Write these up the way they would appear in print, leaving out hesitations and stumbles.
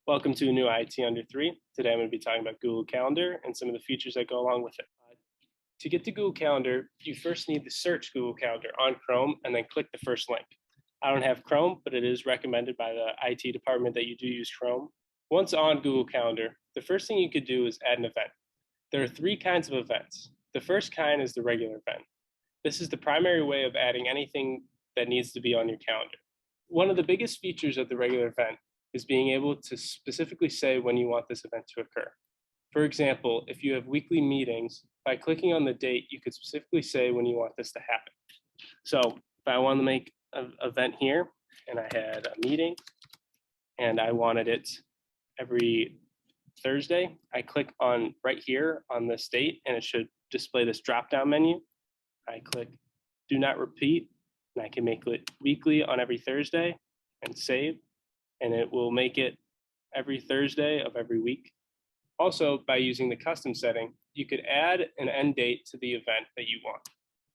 Welcome to a new IT Under 3. Today I'm going to be talking about Google Calendar and some of the features that go along with it. To get to Google Calendar, you first need to search Google Calendar on Chrome and then click the first link. I don't have Chrome, but it is recommended by the IT department that you do use Chrome. Once on Google Calendar, the first thing you could do is add an event. There are three kinds of events. The first kind is the regular event. This is the primary way of adding anything that needs to be on your calendar. One of the biggest features of the regular event is being able to specifically say when you want this event to occur. For example, if you have weekly meetings, by clicking on the date, you could specifically say when you want this to happen. So if I want to make an event here, and I had a meeting, and I wanted it every Thursday, I click on right here on this date, and it should display this drop-down menu. I click do not repeat, and I can make it weekly on every Thursday and save, and it will make it every Thursday of every week. Also, by using the custom setting, you could add an end date to the event that you want.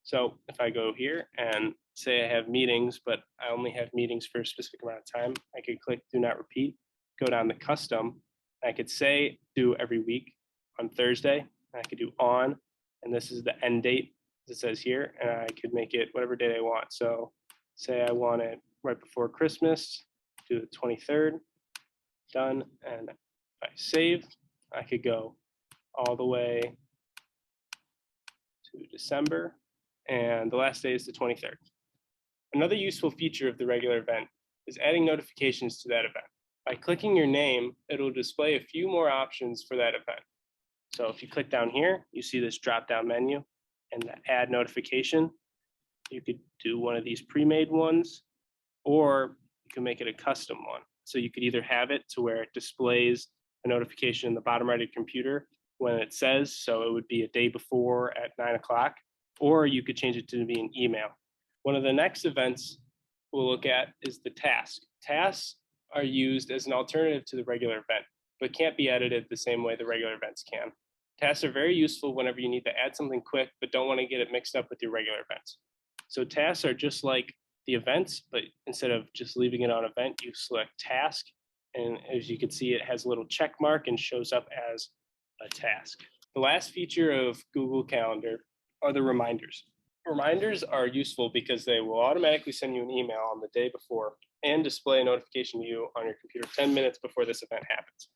So if I go here and say I have meetings, but I only have meetings for a specific amount of time, I could click do not repeat, go down to custom, and I could say do every week on Thursday, and I could do on, and this is the end date as it says here, and I could make it whatever date I want. So say I want it right before Christmas, do the 23rd, done, and if I save, I could go all the way to December, and the last day is the 23rd. Another useful feature of the regular event is adding notifications to that event. By clicking your name, it'll display a few more options for that event. So if you click down here, you see this drop-down menu and the add notification. You could do one of these pre-made ones, or you can make it a custom one. So you could either have it to where it displays a notification in the bottom right of your computer when it says, so it would be a day before at 9 o'clock, or you could change it to be an email. One of the next events we'll look at is the task. Tasks are used as an alternative to the regular event, but can't be edited the same way the regular events can. Tasks are very useful whenever you need to add something quick, but don't want to get it mixed up with your regular events. So tasks are just like the events, but instead of just leaving it on event, you select task. And as you can see, it has a little check mark and shows up as a task. The last feature of Google Calendar are the reminders. Reminders are useful because they will automatically send you an email on the day before and display a notification to you on your computer 10 minutes before this event happens.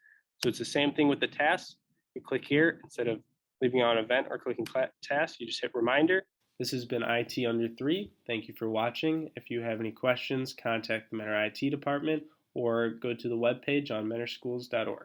So it's the same thing with the tasks. You click here, instead of leaving on event or clicking task, you just hit reminder. This has been IT Under 3. Thank you for watching. If you have any questions, contact the Mentor IT department or go to the webpage on mentorschools.org.